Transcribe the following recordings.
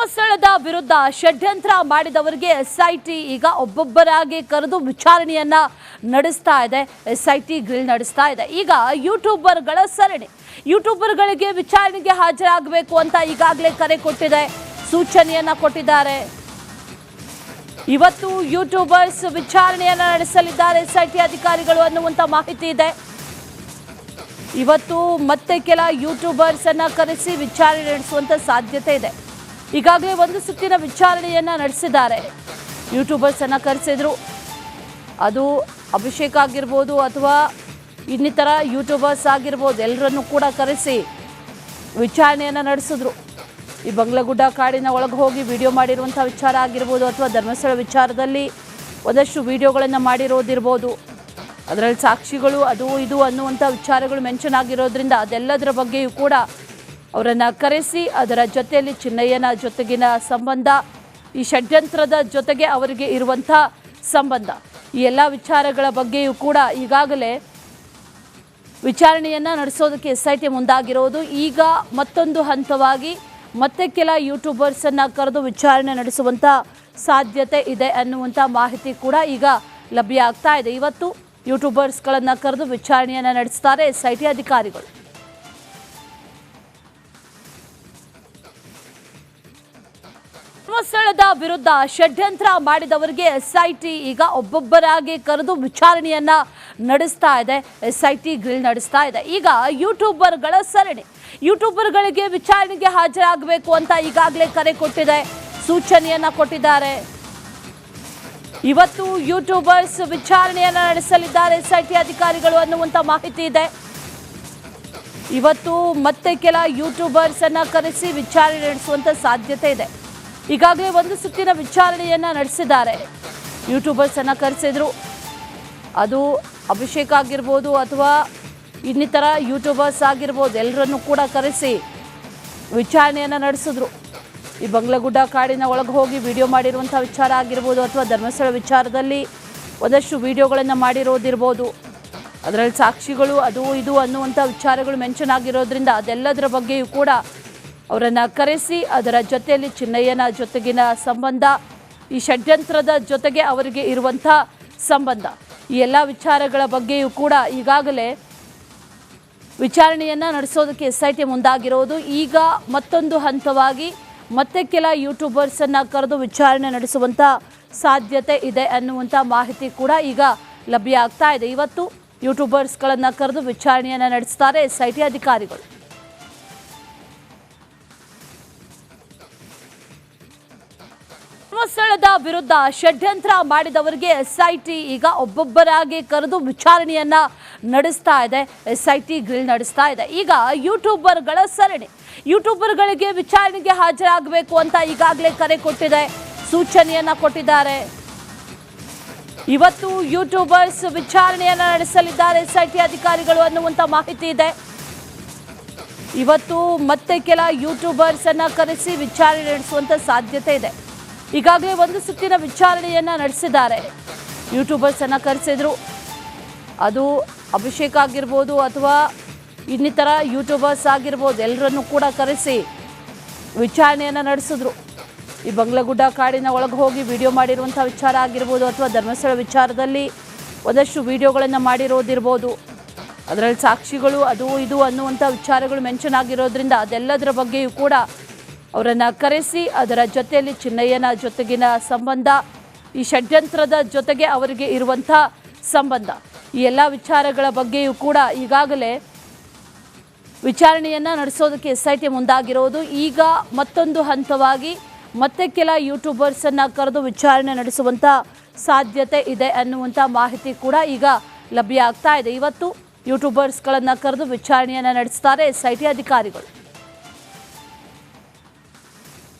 ಧರ್ಮಸ್ಥಳದ ವಿರುದ್ಧ ಷಡ್ಯಂತ್ರ ಮಾಡಿದವರಿಗೆ ಎಸ್ಐಟಿ ಈಗ ಒಬ್ಬೊಬ್ಬರಾಗಿ ಕರೆದು ವಿಚಾರಣೆಯನ್ನ ನಡೆಸ್ತಾ ಇದೆ. ಎಸ್ಐಟಿ ಗ್ರಿಲ್ ನಡೆಸ್ತಾ ಇದೆ. ಈಗ ಯೂಟ್ಯೂಬರ್ಗಳ ಸರಣಿ. ಯೂಟ್ಯೂಬರ್ಗಳಿಗೆ ವಿಚಾರಣೆಗೆ ಹಾಜರಾಗಬೇಕು ಅಂತ ಈಗಾಗಲೇ ಕರೆ ಕೊಟ್ಟಿದೆ, ಸೂಚನೆಯನ್ನ ಕೊಟ್ಟಿದ್ದಾರೆ. ಇವತ್ತು ಯೂಟ್ಯೂಬರ್ಸ್ ವಿಚಾರಣೆಯನ್ನ ನಡೆಸಲಿದ್ದಾರೆ ಎಸ್ಐಟಿ ಅಧಿಕಾರಿಗಳು ಅನ್ನುವಂತ ಮಾಹಿತಿ ಇದೆ. ಇವತ್ತು ಮತ್ತೆ ಕೆಲ ಯೂಟ್ಯೂಬರ್ಸ್ ಅನ್ನ ಕರೆಸಿ ವಿಚಾರಣೆ ನಡೆಸುವಂತ ಸಾಧ್ಯತೆ ಇದೆ. ಈಗಾಗಲೇ ಒಂದು ಸುತ್ತಿನ ವಿಚಾರಣೆಯನ್ನ ನಡೆಸಿದ್ದಾರೆ. ಯೂಟ್ಯೂಬರ್ಸ್ ಅನ್ನ ಕರೆಸಿದ್ರು. ಅದು ಅಭಿಷೇಕ್ ಆಗಿರ್ಬೋದು ಅಥವಾ ಇನ್ನಿತರ ಯೂಟ್ಯೂಬರ್ಸ್ ಆಗಿರ್ಬೋದು, ಎಲ್ಲರನ್ನು ಕೂಡ ಕರೆಸಿ ವಿಚಾರಣೆಯನ್ನ ನಡೆಸಿದ್ರು. ಈ ಬಂಗ್ಲಗುಡ್ಡ ಕಾಡಿನ ಒಳಗೆ ಹೋಗಿ ವಿಡಿಯೋ ಮಾಡಿರುವಂಥ ವಿಚಾರ ಆಗಿರ್ಬೋದು ಅಥವಾ ಧರ್ಮಸ್ಥಳ ವಿಚಾರದಲ್ಲಿ ಒಂದಷ್ಟು ವಿಡಿಯೋಗಳನ್ನು ಮಾಡಿರೋದಿರ್ಬೋದು, ಅದರಲ್ಲಿ ಸಾಕ್ಷಿಗಳು ಅದು ಇದು ಅನ್ನುವಂಥ ವಿಚಾರಗಳು ಮೆನ್ಷನ್ ಆಗಿರೋದ್ರಿಂದ ಅದೆಲ್ಲದರ ಬಗ್ಗೆಯೂ ಕೂಡ ಅವರನ್ನು ಕರೆಸಿ ಅದರ ಜೊತೆಯಲ್ಲಿ ಚಿನ್ನಯ್ಯನ ಜೊತೆಗಿನ ಸಂಬಂಧ, ಈ ಷಡ್ಯಂತ್ರದ ಜೊತೆಗೆ ಅವರಿಗೆ ಇರುವಂಥ ಸಂಬಂಧ, ಈ ಎಲ್ಲ ವಿಚಾರಗಳ ಬಗ್ಗೆಯೂ ಕೂಡ ಈಗಾಗಲೇ ವಿಚಾರಣೆಯನ್ನು ನಡೆಸೋದಕ್ಕೆ ಎಸ್ಐಟಿ ಮುಂದಾಗಿರೋದು. ಈಗ ಮತ್ತೊಂದು ಹಂತವಾಗಿ ಮತ್ತೆ ಕೆಲ ಯೂಟ್ಯೂಬರ್ಸನ್ನು ಕರೆದು ವಿಚಾರಣೆ ನಡೆಸುವಂಥ ಸಾಧ್ಯತೆ ಇದೆ ಅನ್ನುವಂಥ ಮಾಹಿತಿ ಕೂಡ ಈಗ ಲಭ್ಯ ಆಗ್ತಾ ಇದೆ. ಇವತ್ತು ಯೂಟ್ಯೂಬರ್ಸ್ಗಳನ್ನು ಕರೆದು ವಿಚಾರಣೆಯನ್ನು ನಡೆಸ್ತಾರೆ ಎಸ್ಐಟಿ ಅಧಿಕಾರಿಗಳು. ಧರ್ಮಸ್ಥಳದ ವಿರುದ್ಧ ಷಡ್ಯಂತ್ರ ಮಾಡಿದವರಿಗೆ ಎಸ್ಐಟಿ ಈಗ ಒಬ್ಬೊಬ್ಬರಾಗಿ ಕರೆದು ವಿಚಾರಣೆಯನ್ನ ನಡೆಸ್ತಾ ಇದೆ. ಎಸ್ಐಟಿ ಗ್ರಿಲ್ ನಡೆಸ್ತಾ ಇದೆ. ಈಗ ಯೂಟ್ಯೂಬರ್ಗಳ ಸರಣಿ. ಯೂಟ್ಯೂಬರ್ಗಳಿಗೆ ವಿಚಾರಣೆಗೆ ಹಾಜರಾಗಬೇಕು ಅಂತ ಈಗಾಗಲೇ ಕರೆ ಕೊಟ್ಟಿದೆ, ಸೂಚನೆಯನ್ನ ಕೊಟ್ಟಿದ್ದಾರೆ. ಇವತ್ತು ಯೂಟ್ಯೂಬರ್ಸ್ ವಿಚಾರಣೆಯನ್ನ ನಡೆಸಲಿದ್ದಾರೆ ಎಸ್ಐಟಿ ಅಧಿಕಾರಿಗಳು ಅನ್ನುವಂತ ಮಾಹಿತಿ ಇದೆ. ಇವತ್ತು ಮತ್ತೆ ಕೆಲ ಯೂಟ್ಯೂಬರ್ಸ್ ಅನ್ನ ಕರೆಸಿ ವಿಚಾರಣೆ ನಡೆಸುವಂತ ಸಾಧ್ಯತೆ ಇದೆ. ಈಗಾಗಲೇ ಒಂದು ಸುತ್ತಿನ ವಿಚಾರಣೆಯನ್ನ ನಡೆಸಿದ್ದಾರೆ. ಯೂಟ್ಯೂಬರ್ಸ್ ಅನ್ನ ಕರೆಸಿದ್ರು. ಅದು ಅಭಿಷೇಕ್ ಆಗಿರ್ಬೋದು ಅಥವಾ ಇನ್ನಿತರ ಯೂಟ್ಯೂಬರ್ಸ್ ಆಗಿರ್ಬೋದು, ಎಲ್ಲರನ್ನು ಕೂಡ ಕರೆಸಿ ವಿಚಾರಣೆಯನ್ನ ನಡೆಸಿದ್ರು. ಈ ಬಂಗ್ಲಗುಡ್ಡ ಕಾಡಿನ ಒಳಗೆ ಹೋಗಿ ವಿಡಿಯೋ ಮಾಡಿರುವಂಥ ವಿಚಾರ ಆಗಿರ್ಬೋದು ಅಥವಾ ಧರ್ಮಸ್ಥಳ ವಿಚಾರದಲ್ಲಿ ಒಂದಷ್ಟು ವಿಡಿಯೋಗಳನ್ನು ಮಾಡಿರೋದಿರ್ಬೋದು, ಅದರಲ್ಲಿ ಸಾಕ್ಷಿಗಳು ಅದು ಇದು ಅನ್ನುವಂಥ ವಿಚಾರಗಳು ಮೆನ್ಷನ್ ಆಗಿರೋದ್ರಿಂದ ಅದೆಲ್ಲದರ ಬಗ್ಗೆಯೂ ಕೂಡ ಅವರನ್ನು ಕರೆಸಿ ಅದರ ಜೊತೆಯಲ್ಲಿ ಚಿನ್ನಯ್ಯನ ಜೊತೆಗಿನ ಸಂಬಂಧ, ಈ ಷಡ್ಯಂತ್ರದ ಜೊತೆಗೆ ಅವರಿಗೆ ಇರುವಂಥ ಸಂಬಂಧ, ಈ ಎಲ್ಲ ವಿಚಾರಗಳ ಬಗ್ಗೆಯೂ ಕೂಡ ಈಗಾಗಲೇ ವಿಚಾರಣೆಯನ್ನು ನಡೆಸೋದಕ್ಕೆ ಎಸ್ಐಟಿ ಮುಂದಾಗಿರೋದು. ಈಗ ಮತ್ತೊಂದು ಹಂತವಾಗಿ ಮತ್ತೆ ಕೆಲ ಯೂಟ್ಯೂಬರ್ಸನ್ನು ಕರೆದು ವಿಚಾರಣೆ ನಡೆಸುವಂಥ ಸಾಧ್ಯತೆ ಇದೆ ಅನ್ನುವಂಥ ಮಾಹಿತಿ ಕೂಡ ಈಗ ಲಭ್ಯ ಆಗ್ತಾ ಇದೆ. ಇವತ್ತು ಯೂಟ್ಯೂಬರ್ಸ್ಗಳನ್ನು ಕರೆದು ವಿಚಾರಣೆಯನ್ನು ನಡೆಸ್ತಾರೆ ಎಸ್ಐಟಿ ಅಧಿಕಾರಿಗಳು. ಧರ್ಮಸ್ಥಳದ ವಿರುದ್ಧ ಷಡ್ಯಂತ್ರ ಮಾಡಿದವರಿಗೆ ಎಸ್ಐಟಿ ಈಗ ಒಬ್ಬೊಬ್ಬರಾಗಿ ಕರೆದು ವಿಚಾರಣೆಯನ್ನ ನಡೆಸ್ತಾ ಇದೆ. ಎಸ್ಐಟಿ ಗ್ರಿಲ್ ನಡೆಸ್ತಾ ಇದೆ. ಈಗ ಯೂಟ್ಯೂಬರ್ಗಳ ಸರಣಿ. ಯೂಟ್ಯೂಬರ್ಗಳಿಗೆ ವಿಚಾರಣೆಗೆ ಹಾಜರಾಗಬೇಕು ಅಂತ ಈಗಾಗಲೇ ಕರೆ ಕೊಟ್ಟಿದೆ, ಸೂಚನೆಯನ್ನ ಕೊಟ್ಟಿದ್ದಾರೆ. ಇವತ್ತು ಯೂಟ್ಯೂಬರ್ಸ್ ವಿಚಾರಣೆಯನ್ನ ನಡೆಸಲಿದ್ದಾರೆ ಎಸ್ಐಟಿ ಅಧಿಕಾರಿಗಳು ಅನ್ನುವಂಥ ಮಾಹಿತಿ ಇದೆ. ಇವತ್ತು ಮತ್ತೆ ಕೆಲ ಯೂಟ್ಯೂಬರ್ಸ್ ಅನ್ನ ಕರೆಸಿ ವಿಚಾರಣೆ ನಡೆಸುವಂಥ ಸಾಧ್ಯತೆ ಇದೆ. ಈಗಾಗಲೇ ಒಂದು ಸುತ್ತಿನ ವಿಚಾರಣೆಯನ್ನ ನಡೆಸಿದ್ದಾರೆ. ಯೂಟ್ಯೂಬರ್ಸ್ ಅನ್ನ ಕರೆಸಿದ್ರು. ಅದು ಅಭಿಷೇಕ್ ಆಗಿರ್ಬೋದು ಅಥವಾ ಇನ್ನಿತರ ಯೂಟ್ಯೂಬರ್ಸ್ ಆಗಿರ್ಬೋದು, ಎಲ್ಲರನ್ನು ಕೂಡ ಕರೆಸಿ ವಿಚಾರಣೆಯನ್ನು ನಡೆಸಿದ್ರು. ಈ ಬಂಗ್ಲಗುಡ್ಡ ಕಾಡಿನ ಒಳಗೆ ಹೋಗಿ ವಿಡಿಯೋ ಮಾಡಿರುವಂಥ ವಿಚಾರ ಆಗಿರ್ಬೋದು ಅಥವಾ ಧರ್ಮಸ್ಥಳ ವಿಚಾರದಲ್ಲಿ ಒಂದಷ್ಟು ವಿಡಿಯೋಗಳನ್ನು ಮಾಡಿರೋದಿರ್ಬೋದು, ಅದರಲ್ಲಿ ಸಾಕ್ಷಿಗಳು ಅದು ಇದು ಅನ್ನುವಂಥ ವಿಚಾರಗಳು ಮೆನ್ಷನ್ ಆಗಿರೋದ್ರಿಂದ ಅದೆಲ್ಲದರ ಬಗ್ಗೆಯೂ ಕೂಡ ಅವರನ್ನು ಕರೆಸಿ ಅದರ ಜೊತೆಯಲ್ಲಿ ಚಿನ್ನಯ್ಯನ ಜೊತೆಗಿನ ಸಂಬಂಧ, ಈ ಷಡ್ಯಂತ್ರದ ಜೊತೆಗೆ ಅವರಿಗೆ ಇರುವಂಥ ಸಂಬಂಧ, ಈ ಎಲ್ಲ ವಿಚಾರಗಳ ಬಗ್ಗೆಯೂ ಕೂಡ ಈಗಾಗಲೇ ವಿಚಾರಣೆಯನ್ನು ನಡೆಸೋದಕ್ಕೆ ಎಸ್ಐಟಿ ಮುಂದಾಗಿರೋದು. ಈಗ ಮತ್ತೊಂದು ಹಂತವಾಗಿ ಮತ್ತೆ ಕೆಲ ಯೂಟ್ಯೂಬರ್ಸನ್ನು ಕರೆದು ವಿಚಾರಣೆ ನಡೆಸುವಂಥ ಸಾಧ್ಯತೆ ಇದೆ ಅನ್ನುವಂಥ ಮಾಹಿತಿ ಕೂಡ ಈಗ ಲಭ್ಯ ಆಗ್ತಾ ಇದೆ. ಇವತ್ತು ಯೂಟ್ಯೂಬರ್ಸ್ಗಳನ್ನು ಕರೆದು ವಿಚಾರಣೆಯನ್ನು ನಡೆಸ್ತಾರೆ ಎಸ್ಐಟಿ ಅಧಿಕಾರಿಗಳು.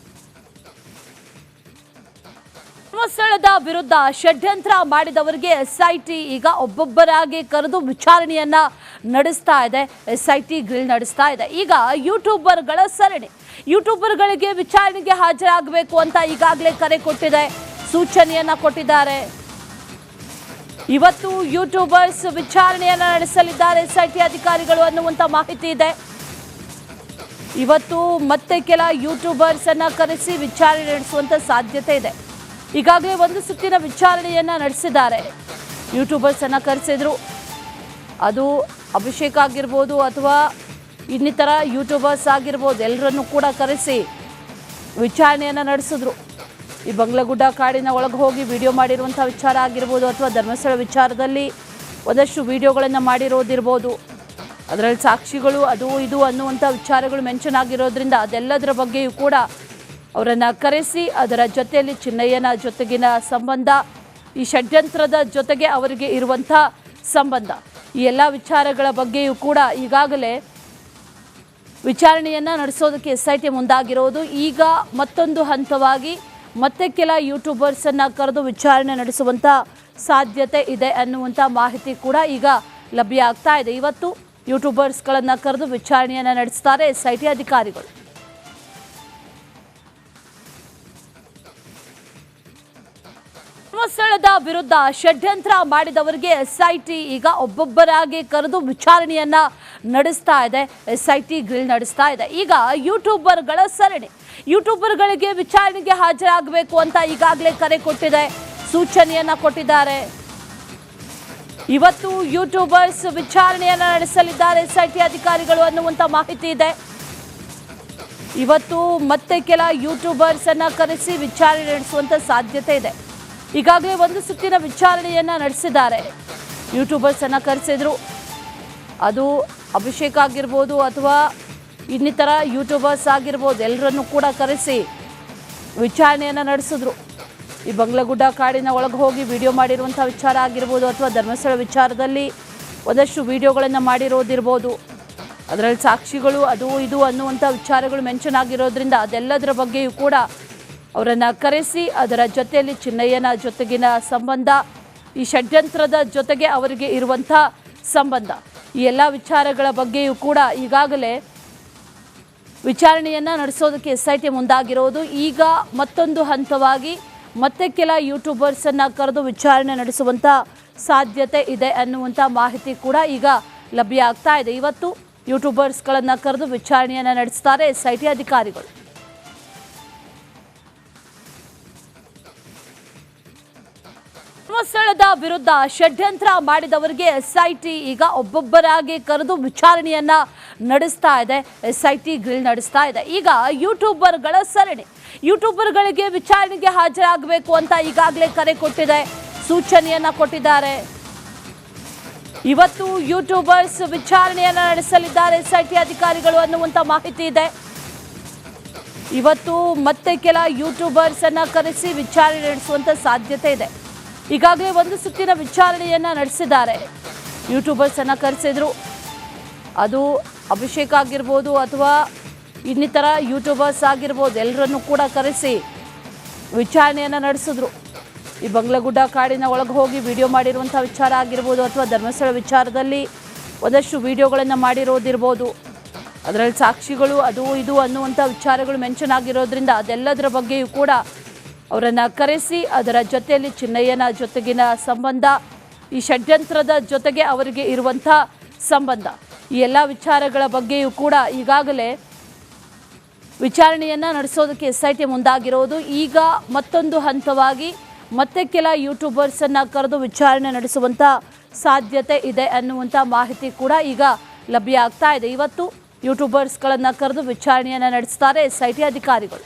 ಧರ್ಮಸ್ಥಳದ ವಿರುದ್ಧ ಷಡ್ಯಂತ್ರ ಮಾಡಿದವರಿಗೆ ಎಸ್ಐಟಿ ಈಗ ಒಬ್ಬೊಬ್ಬರಾಗಿ ಕರೆದು ವಿಚಾರಣೆಯನ್ನ ನಡೆಸ್ತಾ ಇದೆ. ಎಸ್ಐಟಿ ಗ್ರಿಲ್ ನಡೆಸ್ತಾ ಇದೆ. ಈಗ ಯೂಟ್ಯೂಬರ್ಗಳ ಸರಣಿ. ಯೂಟ್ಯೂಬರ್ಗಳಿಗೆ ವಿಚಾರಣೆಗೆ ಹಾಜರಾಗಬೇಕು ಅಂತ ಈಗಾಗಲೇ ಕರೆ ಕೊಟ್ಟಿದೆ, ಸೂಚನೆಯನ್ನ ಕೊಟ್ಟಿದ್ದಾರೆ. ಇವತ್ತು ಯೂಟ್ಯೂಬರ್ಸ್ ವಿಚಾರಣೆಯನ್ನ ನಡೆಸಲಿದ್ದಾರೆ ಎಸ್ಐಟಿ ಅಧಿಕಾರಿಗಳು ಅನ್ನುವಂಥ ಮಾಹಿತಿ ಇದೆ. ಇವತ್ತು ಮತ್ತೆ ಕೆಲ ಯೂಟ್ಯೂಬರ್ಸ್ ಅನ್ನ ಕರೆಸಿ ವಿಚಾರಣೆ ನಡೆಸುವಂತ ಸಾಧ್ಯತೆ ಇದೆ. ಈಗಾಗಲೇ ಒಂದು ಸುತ್ತಿನ ವಿಚಾರಣೆಯನ್ನ ನಡೆಸಿದ್ದಾರೆ. ಯೂಟ್ಯೂಬರ್ಸ್ ಅನ್ನ ಕರೆಸಿದ್ರು. ಅದು ಅಭಿಷೇಕ್ ಆಗಿರ್ಬೋದು ಅಥವಾ ಇನ್ನಿತರ ಯೂಟ್ಯೂಬರ್ಸ್ ಆಗಿರ್ಬೋದು, ಎಲ್ಲರನ್ನೂ ಕೂಡ ಕರೆಸಿ ವಿಚಾರಣೆಯನ್ನು ನಡೆಸಿದ್ರು. ಈ ಬಂಗ್ಲಗುಡ್ಡ ಕಾಡಿನ ಒಳಗೆ ಹೋಗಿ ವಿಡಿಯೋ ಮಾಡಿರುವಂಥ ವಿಚಾರ ಆಗಿರ್ಬೋದು ಅಥವಾ ಧರ್ಮಸ್ಥಳ ವಿಚಾರದಲ್ಲಿ ಒಂದಷ್ಟು ವಿಡಿಯೋಗಳನ್ನು ಮಾಡಿರೋದಿರ್ಬೋದು, ಅದರಲ್ಲಿ ಸಾಕ್ಷಿಗಳು ಅದು ಇದು ಅನ್ನುವಂಥ ವಿಚಾರಗಳು ಮೆನ್ಷನ್ ಆಗಿರೋದ್ರಿಂದ ಅದೆಲ್ಲದರ ಬಗ್ಗೆಯೂ ಕೂಡ ಅವರನ್ನು ಕರೆಸಿ ಅದರ ಜೊತೆಯಲ್ಲಿ ಚಿನ್ನಯ್ಯನ ಜೊತೆಗಿನ ಸಂಬಂಧ, ಈ ಷಡ್ಯಂತ್ರದ ಜೊತೆಗೆ ಅವರಿಗೆ ಇರುವಂಥ ಸಂಬಂಧ, ಈ ಎಲ್ಲ ವಿಚಾರಗಳ ಬಗ್ಗೆಯೂ ಕೂಡ ಈಗಾಗಲೇ ವಿಚಾರಣೆಯನ್ನು ನಡೆಸೋದಕ್ಕೆ SIT ಮುಂದಾಗಿರೋದು. ಈಗ ಮತ್ತೊಂದು ಹಂತವಾಗಿ ಮತ್ತೆ ಕೆಲ ಯೂಟ್ಯೂಬರ್ಸನ್ನು ಕರೆದು ವಿಚಾರಣೆ ನಡೆಸುವಂಥ ಸಾಧ್ಯತೆ ಇದೆ ಅನ್ನುವಂಥ ಮಾಹಿತಿ ಕೂಡ ಈಗ ಲಭ್ಯ ಆಗ್ತಾ ಇದೆ. ಇವತ್ತು ಯೂಟ್ಯೂಬರ್ಸ್ಗಳನ್ನು ಕರೆದು ವಿಚಾರಣೆಯನ್ನು ನಡೆಸ್ತಾರೆ SIT ಅಧಿಕಾರಿಗಳು. ಧರ್ಮಸ್ಥಳದ ವಿರುದ್ಧ ಷಡ್ಯಂತ್ರ ಮಾಡಿದವರಿಗೆ SIT ಈಗ ಒಬ್ಬೊಬ್ಬರಾಗಿ ಕರೆದು ವಿಚಾರಣೆಯನ್ನ ನಡೆಸ್ತಾ ಇದೆ. SIT ಗ್ರಿಲ್ ನಡೆಸ್ತಾ ಇದೆ. ಈಗ ಯೂಟ್ಯೂಬರ್ಗಳ ಸರಣಿ. ಯೂಟ್ಯೂಬರ್ಗಳಿಗೆ ವಿಚಾರಣೆಗೆ ಹಾಜರಾಗಬೇಕು ಅಂತ ಈಗಾಗಲೇ ಕರೆ ಕೊಟ್ಟಿದೆ, ಸೂಚನೆಯನ್ನ ಕೊಟ್ಟಿದ್ದಾರೆ. ಇವತ್ತು ಯೂಟ್ಯೂಬರ್ಸ್ ವಿಚಾರಣೆಯನ್ನ ನಡೆಸಲಿದ್ದಾರೆ SIT ಅಧಿಕಾರಿಗಳು ಅನ್ನುವಂಥ ಮಾಹಿತಿ ಇದೆ. ಇವತ್ತು ಮತ್ತೆ ಕೆಲ ಯೂಟ್ಯೂಬರ್ಸ್ ಅನ್ನ ಕರೆಸಿ ವಿಚಾರಣೆ ನಡೆಸುವಂತ ಸಾಧ್ಯತೆ ಇದೆ. ಈಗಾಗಲೇ ಒಂದು ಸುತ್ತಿನ ವಿಚಾರಣೆಯನ್ನ ನಡೆಸಿದ್ದಾರೆ. ಯೂಟ್ಯೂಬರ್ಸ್ ಅನ್ನ ಕರೆಸಿದ್ರು. ಅದು ಅಭಿಷೇಕ್ ಆಗಿರ್ಬೋದು ಅಥವಾ ಇನ್ನಿತರ ಯೂಟ್ಯೂಬರ್ಸ್ ಆಗಿರ್ಬೋದು, ಎಲ್ಲರನ್ನೂ ಕೂಡ ಕರೆಸಿ ವಿಚಾರಣೆಯನ್ನು ನಡೆಸಿದ್ರು. ಈ ಬಂಗ್ಲಗುಡ್ಡ ಕಾಡಿನ ಒಳಗೆ ಹೋಗಿ ವಿಡಿಯೋ ಮಾಡಿರುವಂಥ ವಿಚಾರ ಆಗಿರ್ಬೋದು ಅಥವಾ ಧರ್ಮಸ್ಥಳ ವಿಚಾರದಲ್ಲಿ ಒಂದಷ್ಟು ವಿಡಿಯೋಗಳನ್ನು ಮಾಡಿರೋದಿರ್ಬೋದು, ಅದರಲ್ಲಿ ಸಾಕ್ಷಿಗಳು ಅದು ಇದು ಅನ್ನುವಂಥ ವಿಚಾರಗಳು ಮೆನ್ಷನ್ ಆಗಿರೋದ್ರಿಂದ ಅದೆಲ್ಲದರ ಬಗ್ಗೆಯೂ ಕೂಡ ಅವರನ್ನು ಕರೆಸಿ ಅದರ ಜೊತೆಯಲ್ಲಿ ಚಿನ್ನಯ್ಯನ ಜೊತೆಗಿನ ಸಂಬಂಧ, ಈ ಷಡ್ಯಂತ್ರದ ಜೊತೆಗೆ ಅವರಿಗೆ ಇರುವಂಥ ಸಂಬಂಧ, ಈ ಎಲ್ಲ ವಿಚಾರಗಳ ಬಗ್ಗೆಯೂ ಕೂಡ ಈಗಾಗಲೇ ವಿಚಾರಣೆಯನ್ನು ನಡೆಸೋದಕ್ಕೆ SIT ಮುಂದಾಗಿರೋದು. ಈಗ ಮತ್ತೊಂದು ಹಂತವಾಗಿ ಮತ್ತೆ ಕೆಲ ಯೂಟ್ಯೂಬರ್ಸನ್ನು ಕರೆದು ವಿಚಾರಣೆ ನಡೆಸುವಂಥ ಸಾಧ್ಯತೆ ಇದೆ ಅನ್ನುವಂಥ ಮಾಹಿತಿ ಕೂಡ ಈಗ ಲಭ್ಯ ಆಗ್ತಾ ಇದೆ. ಇವತ್ತು ಯೂಟ್ಯೂಬರ್ಸ್ಗಳನ್ನು ಕರೆದು ವಿಚಾರಣೆಯನ್ನು ನಡೆಸ್ತಾರೆ SIT ಅಧಿಕಾರಿಗಳು. ಧರ್ಮಸ್ಥಳದ ವಿರುದ್ಧ ಷಡ್ಯಂತ್ರ ಮಾಡಿದವರಿಗೆ SIT ಈಗ ಒಬ್ಬೊಬ್ಬರಾಗಿ ಕರೆದು ವಿಚಾರಣೆಯನ್ನ ನಡೆಸ್ತಾ ಇದೆ. SIT ಗ್ರಿಲ್ ನಡೆಸ್ತಾ ಇದೆ. ಈಗ ಯೂಟ್ಯೂಬರ್ಗಳ ಸರಣಿ. ಯೂಟ್ಯೂಬರ್ಗಳಿಗೆ ವಿಚಾರಣೆಗೆ ಹಾಜರಾಗಬೇಕು ಅಂತ ಈಗಾಗಲೇ ಕರೆ ಕೊಟ್ಟಿದೆ, ಸೂಚನೆಯನ್ನ ಕೊಟ್ಟಿದ್ದಾರೆ. ಇವತ್ತು ಯೂಟ್ಯೂಬರ್ಸ್ ವಿಚಾರಣೆಯನ್ನ ನಡೆಸಲಿದ್ದಾರೆ SIT ಅಧಿಕಾರಿಗಳು ಅನ್ನುವಂಥ ಮಾಹಿತಿ ಇದೆ. ಇವತ್ತು ಮತ್ತೆ ಕೆಲ ಯೂಟ್ಯೂಬರ್ಸ್ ಅನ್ನ ಕರೆಸಿ ವಿಚಾರಣೆ ನಡೆಸುವಂತ ಸಾಧ್ಯತೆ ಇದೆ. ಈಗಾಗಲೇ ಒಂದು ಸುತ್ತಿನ ವಿಚಾರಣೆಯನ್ನ ನಡೆಸಿದ್ದಾರೆ. ಯೂಟ್ಯೂಬರ್ಸ್ ಅನ್ನ ಕರೆಸಿದ್ರು. ಅದು ಅಭಿಷೇಕ್ ಆಗಿರ್ಬೋದು ಅಥವಾ ಇನ್ನಿತರ ಯೂಟ್ಯೂಬರ್ಸ್ ಆಗಿರ್ಬೋದು, ಎಲ್ಲರನ್ನೂ ಕೂಡ ಕರೆಸಿ ವಿಚಾರಣೆಯನ್ನು ನಡೆಸಿದ್ರು. ಈ ಬಂಗ್ಲಗುಡ್ಡ ಕಾಡಿನ ಒಳಗೆ ಹೋಗಿ ವಿಡಿಯೋ ಮಾಡಿರುವಂಥ ವಿಚಾರ ಆಗಿರ್ಬೋದು ಅಥವಾ ಧರ್ಮಸ್ಥಳ ವಿಚಾರದಲ್ಲಿ ಒಂದಷ್ಟು ವಿಡಿಯೋಗಳನ್ನು ಮಾಡಿರೋದಿರ್ಬೋದು, ಅದರಲ್ಲಿ ಸಾಕ್ಷಿಗಳು ಅದು ಇದು ಅನ್ನುವಂಥ ವಿಚಾರಗಳು ಮೆನ್ಷನ್ ಆಗಿರೋದ್ರಿಂದ ಅದೆಲ್ಲದರ ಬಗ್ಗೆಯೂ ಕೂಡ ಅವರನ್ನು ಕರೆಸಿ ಅದರ ಜೊತೆಯಲ್ಲಿ ಚಿನ್ನಯ್ಯನ ಜೊತೆಗಿನ ಸಂಬಂಧ, ಈ ಷಡ್ಯಂತ್ರದ ಜೊತೆಗೆ ಅವರಿಗೆ ಇರುವಂಥ ಸಂಬಂಧ, ಈ ಎಲ್ಲ ವಿಚಾರಗಳ ಬಗ್ಗೆಯೂ ಕೂಡ ಈಗಾಗಲೇ ವಿಚಾರಣೆಯನ್ನು ನಡೆಸೋದಕ್ಕೆ SIT ಮುಂದಾಗಿರೋದು. ಈಗ ಮತ್ತೊಂದು ಹಂತವಾಗಿ ಮತ್ತೆ ಕೆಲ ಯೂಟ್ಯೂಬರ್ಸನ್ನು ಕರೆದು ವಿಚಾರಣೆ ನಡೆಸುವಂಥ ಸಾಧ್ಯತೆ ಇದೆ ಅನ್ನುವಂಥ ಮಾಹಿತಿ ಕೂಡ ಈಗ ಲಭ್ಯ ಆಗ್ತಾ ಇದೆ. ಇವತ್ತು ಯೂಟ್ಯೂಬರ್ಸ್ಗಳನ್ನು ಕರೆದು ವಿಚಾರಣೆಯನ್ನು ನಡೆಸ್ತಾರೆ SIT ಅಧಿಕಾರಿಗಳು.